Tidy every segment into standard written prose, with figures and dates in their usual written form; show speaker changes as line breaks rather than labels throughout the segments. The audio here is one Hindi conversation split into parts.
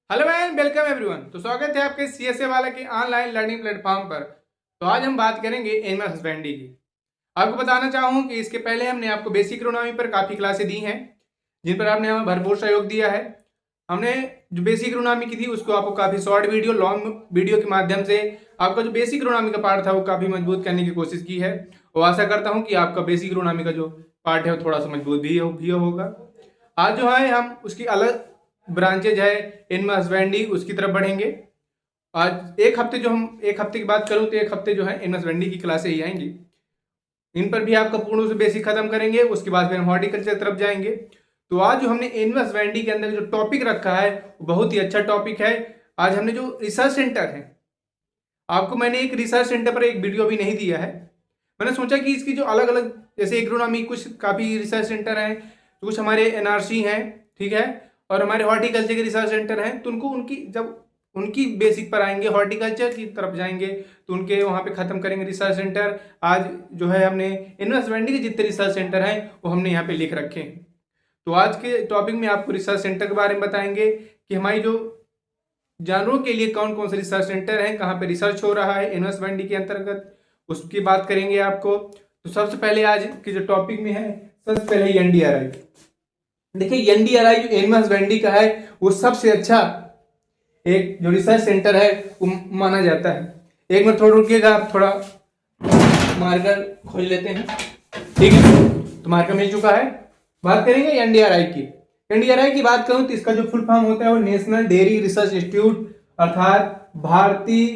Hello and welcome everyone. तो स्वागत है आपके सीएसए वाला के ऑनलाइन लर्निंग प्लेटफॉर्म पर। तो आज हम बात करेंगे एनिमल हस्बेंड्री की। आपको बताना चाहूँ कि इसके पहले हमने आपको बेसिक इकोनॉमी पर काफ़ी क्लासें दी हैं, जिन पर आपने हमें भरपूर सहयोग दिया है। हमने जो बेसिक इकोनॉमी की थी उसको आपको काफ़ी शॉर्ट वीडियो लॉन्ग वीडियो के माध्यम से आपका जो बेसिक इकोनॉमी का पार्ट था वो काफ़ी मजबूत करने की कोशिश की है। और आशा करता हूँ कि आपका बेसिक इकोनॉमी का जो पार्ट है वो थोड़ा सा मजबूत भी होगा। आज जो है हम उसकी अलग ब्रांचेज है एनिमल हस्बेंड्री उसकी तरफ बढ़ेंगे। आज एक हफ्ते की बात करूं तो एक हफ्ते जो है एनिमल हस्बेंड्री की क्लासें ही आएंगी। इन पर भी आपका पूर्ण रूप से बेसिक खत्म करेंगे, उसके बाद फिर हम हॉर्टिकल्चर तरफ जाएंगे। तो आज जो हमने एनिमल हस्बेंड्री के अंदर जो टॉपिक रखा है वो बहुत ही अच्छा टॉपिक है। आज हमने जो रिसर्च सेंटर है, आपको मैंने एक रिसर्च सेंटर पर एक वीडियो भी नहीं दिया है। मैंने सोचा कि इसकी जो अलग अलग जैसे एग्रोनॉमी कुछ काफ़ी रिसर्च सेंटर हैं, कुछ हमारे एनआरसी हैं, ठीक है, और हमारे हॉर्टिकल्चर के रिसर्च सेंटर हैं। तो उनको उनकी जब उनकी बेसिक पर आएंगे, हॉर्टिकल्चर की तरफ जाएंगे तो उनके वहाँ पे ख़त्म करेंगे रिसर्च सेंटर। आज जो है हमने इन्वेस्टमेंट के जितने रिसर्च सेंटर हैं वो हमने यहाँ पे लिख रखे हैं। तो आज के टॉपिक में आपको रिसर्च सेंटर के बारे में बताएंगे कि हमारी जो जानवरों के लिए कौन कौन से रिसर्च सेंटर हैं, कहाँ पे रिसर्च हो रहा है इन्वेस्टमेंट के अंतर्गत, उसकी बात करेंगे आपको। तो सबसे पहले आज के जो टॉपिक में है, सबसे पहले एनडीआरआई। देखिए एनडीआरआई जो एनिमल हस्बेंड्री का है वो सबसे अच्छा एक जो रिसर्च सेंटर है वो माना जाता है। एक मिनट थोड़ा रुकिएगा, आप थोड़ा मार्कर खोल लेते हैं, ठीक है। तो मार्कर मिल चुका है। बात करेंगे एनडीआरआई की। एनडीआरआई की बात करूं तो इसका जो फुल फॉर्म होता है वो नेशनल डेयरी रिसर्च इंस्टीट्यूट अर्थात भारतीय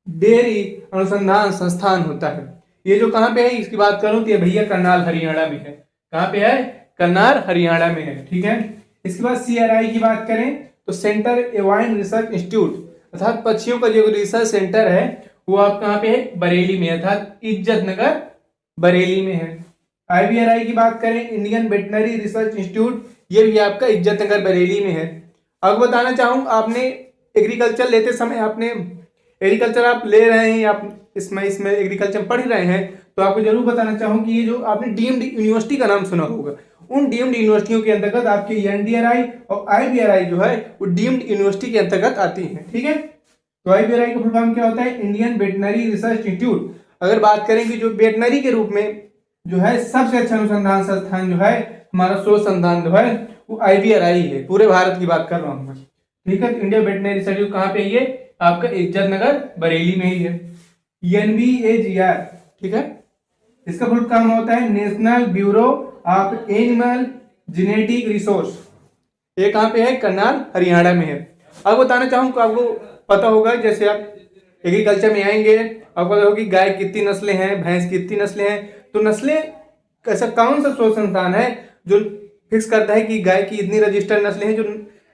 डेयरी अनुसंधान संस्थान होता है। ये जो कहाँ पे है इसकी बात करूं तो ये भैया करनाल हरियाणा में है। कहाँ पे है? करनाल हरियाणा में है, ठीक है। इसके बाद सीआरआई की बात करें तो सेंटर एवाइन रिसर्च इंस्टीट्यूट अर्थात पक्षियों का जो रिसर्च सेंटर है वो आप कहाँ पे है? बरेली में, अर्थात इज्जत नगर बरेली में है। आईवीआरआई की बात करें इंडियन वेटनरी रिसर्च इंस्टीट्यूट, ये भी आपका इज्जत नगर बरेली में है। अब बताना चाहूँ, आपने एग्रीकल्चर लेते समय आपने एग्रीकल्चर आप ले रहे हैं, आप इसमें एग्रीकल्चर पढ़ रहे हैं, तो आपको जरूर बताना चाहूँ कि ये जो आपने डीम्ड यूनिवर्सिटी का नाम सुना होगा, उन डीम्ड यूनिवर्सिटियों के अंतर्गत आपके एनडीआरआई और आईवीआरआई जो है वो डीम्ड यूनिवर्सिटी के अंतर्गत आती है, ठीक है। तो आईवीआरआई का फुल फॉर्म क्या होता है? Indian veterinary research institute. अगर बात करेंगे जो वेटनरी के रूप में जो है सबसे अच्छा अनुसंधान संस्थान जो है हमारा शोध संस्थान जो है वो आईवीआरआई है। पूरे भारत की बात कर रहा हूँ मैं, ठीक है। इंडियन वेटनरी रिसर्च इंस्टीट्यूट कहाँ पे? ये आपका इज्जत नगर बरेली में ही है। एनबीएजीआर, ठीक है, इसका फुल फॉर्म होता है national bureau of animal genetic resource. ये कहाँ पे है? करनाल हरियाणा में है। अब बताना चाहूँ, आपको पता होगा जैसे आप एग्रीकल्चर में आएंगे आपको पता होगा कि गाय कितनी नस्लें हैं, भैंस कितनी नस्लें हैं। तो नस्लें ऐसा कौन सा शोध संस्थान है जो फिक्स करता है कि गाय की इतनी रजिस्टर्ड नस्लें हैं? जो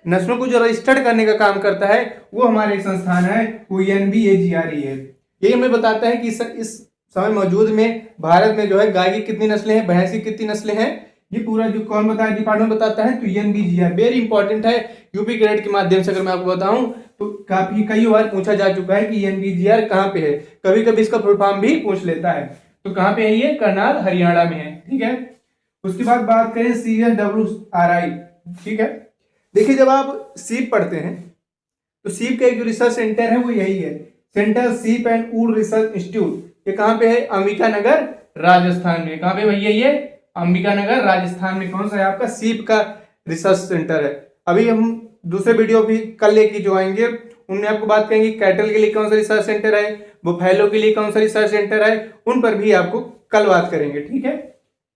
नस्लों को जो रजिस्टर्ड करने का काम करता है वो हमारे संस्थान है, वो एनबीएजीआर है। यही हमें बताता है कि इस समय मौजूद में भारत में जो है गाय की कितनी नस्लें हैं, भैंस की कितनी नस्लें हैं। ये पूरा जो कौन बताता है? डिपार्टमेंट बताता है। तो एनबीजीआर वेरी इंपॉर्टेंट है। यूपी ग्रेड के माध्यम से अगर मैं आपको बताऊं तो काफी कई बार पूछा जा चुका है कि एनबीजीआर कहाँ पे है। कभी कभी इसका फुल फॉर्म भी पूछ लेता है। तो कहाँ पे है? ये करनाल हरियाणा में है, ठीक है। उसके बाद बात करें सीएसडब्ल्यूआरआई, ठीक है। देखिए जब आप सीप पढ़ते हैं तो सीप का एक जो रिसर्च सेंटर है वो यही है, सेंटर सीप एंड वुड रिसर्च इंस्टीट्यूट। ये कहाँ पे है? अंबिका नगर राजस्थान में। कहाँ पे भैया? ये अंबिका नगर राजस्थान में। कौन सा है आपका? सीप का रिसर्च सेंटर है। अभी हम दूसरे वीडियो भी कल लेके जो आएंगे उनमें आपको बात करेंगे कैटल के लिए कौन सा रिसर्च सेंटर है, बुफैलो के लिए कौन सा रिसर्च सेंटर है, उन पर भी आपको कल बात करेंगे, ठीक है।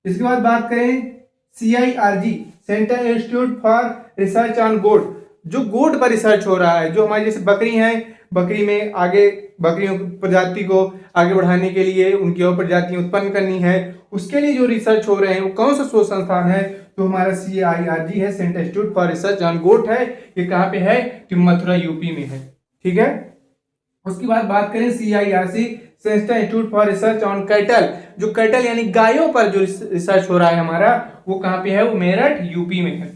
इसके बाद बात करें CIRG, centre institute for research on goat. जो गोट पर रिसर्च हो रहा है, जो हमारी जैसे बकरी हैं, बकरी में आगे बकरियों की प्रजाति को आगे बढ़ाने के लिए उनकी और प्रजातियां उत्पन्न करनी है, उसके लिए जो रिसर्च हो रहे हैं वो कौन सा शोध संस्थान है? तो हमारा सीआईआरजी है, centre institute for research on goat है। ये कहाँ पे है? कि मथुरा यूपी में है, ठीक है। उसके बाद बात करें CIRC, centre institute for research on cattle. जो कैटल यानी गायों पर जो रिसर्च हो रहा है हमारा वो कहाँ पे है? वो मेरठ यूपी में है।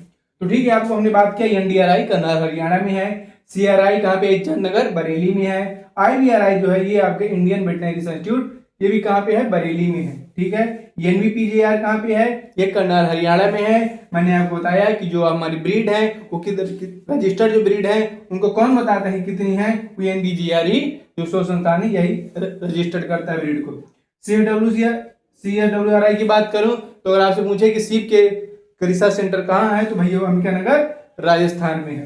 तो ठीक है, आपको हमने बात किया एनडीआरआई करनाल हरियाणा में है, सीआरआई कहाँ पे? चंडीगढ़ बरेली में है, आईवीआरआई जो है ये आपके इंडियन वेटनरी रिसर्च इंस्टीट्यूट, ये भी कहाँ पे है? बरेली में है, ठीक है। NVPGR कहाँ पे है? ये करनाल हरियाणा में है। मैंने आपको बताया कि जो हमारी ब्रीड है वो किधर रजिस्टर्ड जो ब्रीड है उनको कौन बताता है कितनी है? वो NVGR ही, जो शोध संस्थान है यही रजिस्टर्ड करता है ब्रीड को। CSWRI की बात करूं तो अगर आपसे पूछे कि सीप के रिसर्च सेंटर कहाँ है तो भैया अंबिकानगर राजस्थान में है।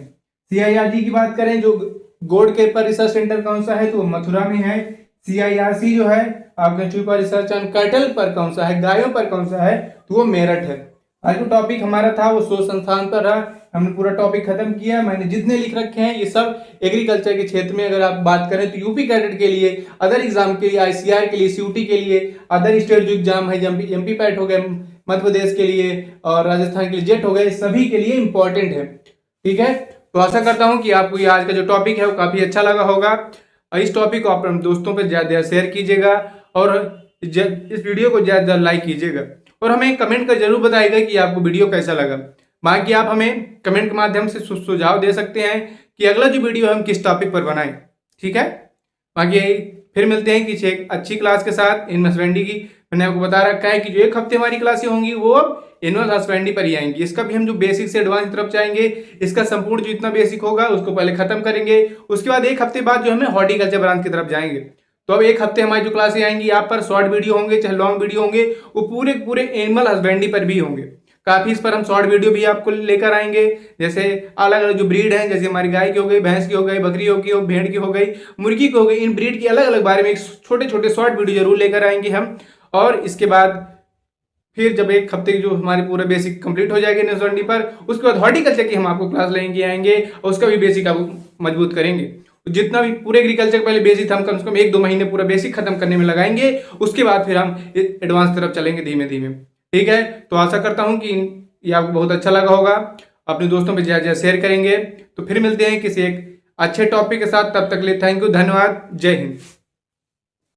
CIRG की बात करें, जो गोड के पर रिसर्च सेंटर कौन सा है तो वो मथुरा में है। CIRC जो है आपका चूपा रिसर्च ऑन कैटल पर कौन सा है, गायों पर कौन सा है तो वो मेरठ है। आज जो टॉपिक हमारा था वो शोध संस्थान पर रहा, हमने पूरा टॉपिक खत्म किया। मैंने जितने लिख रखे हैं ये सब एग्रीकल्चर के क्षेत्र में, अगर आप बात करें तो यूपी कैडेट के लिए, अदर एग्जाम के लिए, ICR के लिए, CUT के लिए, अदर स्टेट जो एग्जाम है, MP पैट हो गए मध्य प्रदेश के लिए और राजस्थान के लिए जेट हो गए, सभी के लिए इंपॉर्टेंट है। ठीक है, तो आशा करता हूं कि आपको ये आज का जो टॉपिक है वो काफी अच्छा लगा होगा। और इस टॉपिक को आप अपने दोस्तों पर ज्यादा शेयर कीजिएगा और इस वीडियो को ज्यादा लाइक कीजिएगा और हमें कमेंट कर जरूर बताइएगा कि आपको वीडियो कैसा लगा। बाकी आप हमें कमेंट के माध्यम से सुझाव दे सकते हैं कि अगला जो वीडियो हम किस टॉपिक पर बनाएं। ठीक है, बाकी फिर मिलते हैं किसी एक अच्छी क्लास के साथ। एनिमल हस्बेंड्री की मैंने आपको बता रखा है कि जो एक हफ्ते हमारी क्लासें होंगी वो अब एनिमल हस्बेंड्री पर ही आएंगी। इसका भी हम जो बेसिक से एडवांस तरफ जाएंगे, इसका संपूर्ण जो इतना बेसिक होगा उसको पहले खत्म करेंगे। उसके बाद एक हफ्ते बाद जो हमें हॉर्टिकल्चर ब्रांच की तरफ जाएंगे। तो अब एक हफ्ते हमारी जो क्लासें आएंगी यहाँ पर शॉर्ट वीडियो होंगे चाहे लॉन्ग वीडियो होंगे, वो पूरे एनिमल हस्बेंड्री पर भी होंगे। काफी इस पर हम शॉर्ट वीडियो भी आपको लेकर आएंगे, जैसे अलग अलग जो ब्रीड है, जैसे हमारी गाय की हो गई, भैंस की हो गई, बकरी की हो, भेड़ की हो गई, मुर्गी की हो गई, इन ब्रीड की अलग अलग बारे में छोटे छोटे शॉर्ट वीडियो जरूर लेकर आएंगे हम। और इसके बाद फिर जब एक हफ्ते की जो हमारी पूरा बेसिक कंप्लीट हो जाएगी एनिमल पर, उसके बाद हॉर्टिकल्चर की हम आपको क्लास लेंगे आएंगे और उसका भी बेसिक आपको मजबूत करेंगे। जितना भी पूरे एग्रीकल्चर का पहले बेसिक हम कम से कम 1-2 महीने पूरा बेसिक खत्म करने में लगाएंगे, उसके बाद फिर हम एडवांस तरफ चलेंगे धीमे धीमे। ठीक है, तो आशा करता हूं कि ये आपको बहुत अच्छा लगा होगा। अपने दोस्तों में ज्यादा शेयर करेंगे। तो फिर मिलते हैं किसी एक अच्छे टॉपिक के साथ, तब तक के लिए थैंक यू, धन्यवाद, जय हिंद।